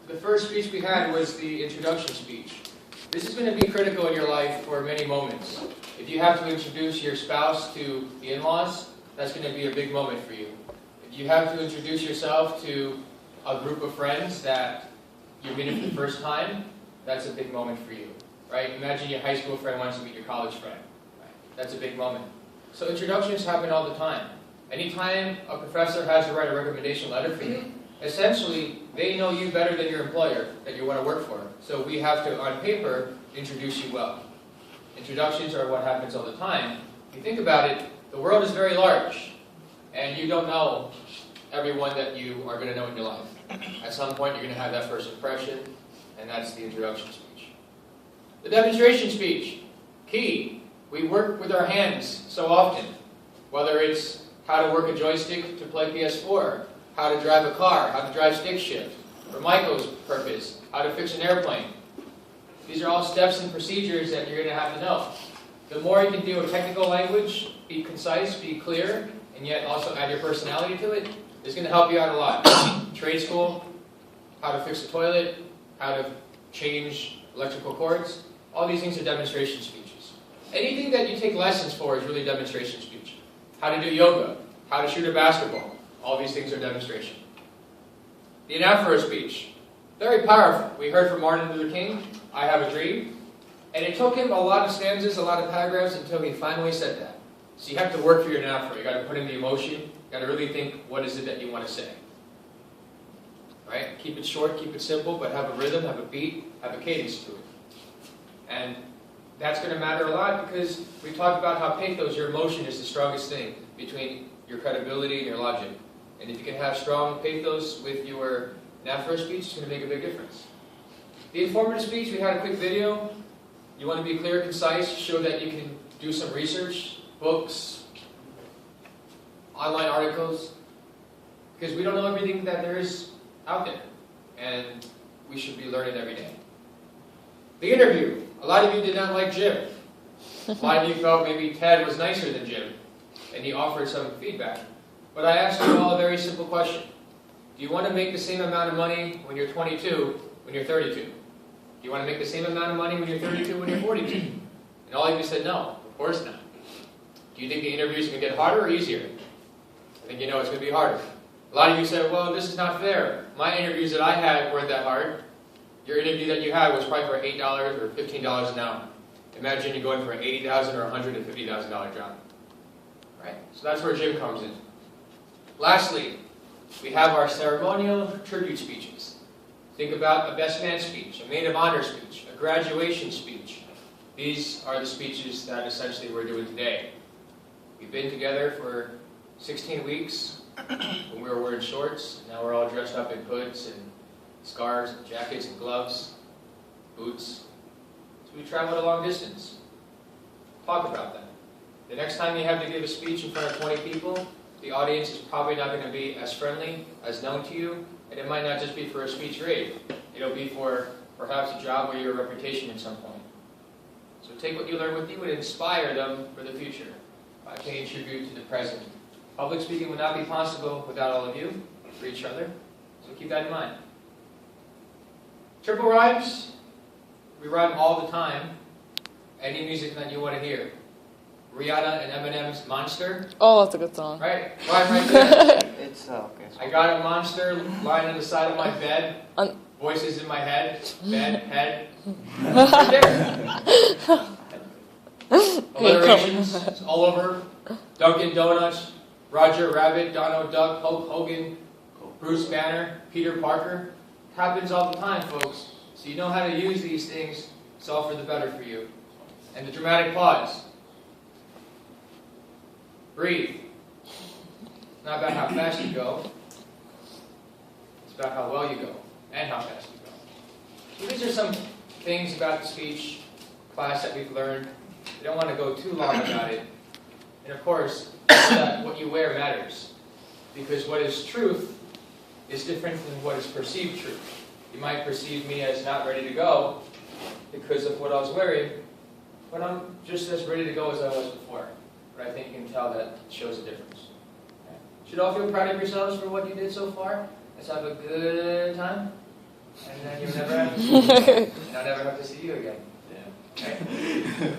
The first speech we had was the introduction speech. This is going to be critical in your life for many moments. If you have to introduce your spouse to the in-laws, that's going to be a big moment for you. If you have to introduce yourself to a group of friends that you're meeting for the first time, that's a big moment for you, right? Imagine your high school friend wants to meet your college friend. Right? That's a big moment. So introductions happen all the time. Anytime a professor has to write a recommendation letter for you, essentially, they know you better than your employer that you want to work for. So we have to, on paper, introduce you well. Introductions are what happens all the time. If you think about it, the world is very large, and you don't know everyone that you are going to know in your life. At some point, you're going to have that first impression, and that's the introduction speech. The demonstration speech, key. We work with our hands so often, whether it's how to work a joystick to play PS4, how to drive a car, how to drive stick shift, for Michael's purpose, how to fix an airplane. These are all steps and procedures that you're going to have to know. The more you can deal with technical language, be concise, be clear, and yet also add your personality to it, is going to help you out a lot. Trade school, how to fix a toilet, how to change electrical cords, all these things are demonstration speeches. Anything that you take lessons for is really demonstration speech. How to do yoga, how to shoot a basketball, all these things are demonstration. The anaphora speech, very powerful. We heard from Martin Luther King, I have a dream. And it took him a lot of stanzas, a lot of paragraphs until he finally said that. So you have to work for your anaphora. You got to put in the emotion. You got to really think, what is it that you want to say? Right? Keep it short, keep it simple, but have a rhythm, have a beat, have a cadence to it. And that's going to matter a lot because we talked about how pathos, your emotion, is the strongest thing between your credibility and your logic. And if you can have strong pathos with your anaphora speech, it's going to make a big difference. The informative speech, we had a quick video. You want to be clear, concise, show that you can do some research, books, online articles, because we don't know everything that there is out there, and we should be learning every day. The interview. A lot of you did not like Jim. A lot of you felt maybe Ted was nicer than Jim, and he offered some feedback. But I asked you all a very simple question. Do you want to make the same amount of money when you're 22, when you're 32? Do you want to make the same amount of money when you're 32, when you're 42? And all of you said no, of course not. Do you think the interview is going to get harder or easier? I think you know it's going to be harder. A lot of you said, well, this is not fair. My interviews that I had weren't that hard. Your interview that you had was probably for $8 or $15 an hour. Imagine you're going for an $80,000 or $150,000 job. Right? So that's where Jim comes in. Lastly, we have our ceremonial tribute speeches. Think about a best man speech, a maid of honor speech, a graduation speech. These are the speeches that essentially we're doing today. We've been together for 16 weeks when we were wearing shorts. Now we're all dressed up in hoods and scarves, and jackets and gloves, boots. So we traveled a long distance. Talk about that. The next time you have to give a speech in front of 20 people, the audience is probably not going to be as friendly, as known to you, and it might not just be for a speech grade. It'll be for perhaps a job or your reputation at some point. So take what you learn with you and inspire them for the future by paying tribute to the present. Public speaking would not be possible without all of you, for each other, so keep that in mind. Triple rhymes, we rhyme all the time. Any music that you want to hear. Rihanna and Eminem's Monster. Oh, that's a good song. Right? Rhyme right there. It's okay. I got a monster lying on the side of my bed. Voices in my head. Bed, head. Right there. Alliterations all over. Dunkin' Donuts. Roger Rabbit. Donald Duck. Hulk Hogan. Bruce Banner. Peter Parker. Happens all the time, folks. So you know how to use these things. It's all for the better for you. And the dramatic pause. Breathe. It's not about how fast you go. It's about how well you go and how fast you go. So these are some things about the speech class that we've learned. We don't want to go too long about it. And of course, that what you wear matters. Because what is truth is different than what is perceived truth. You might perceive me as not ready to go because of what I was wearing, but I'm just as ready to go as I was before. But I think you can tell that shows a difference. Okay. Should all feel proud of yourselves for what you did so far? Let's have a good time. and then you'll never have to see me. And I'll never have to see you again. Yeah. Okay?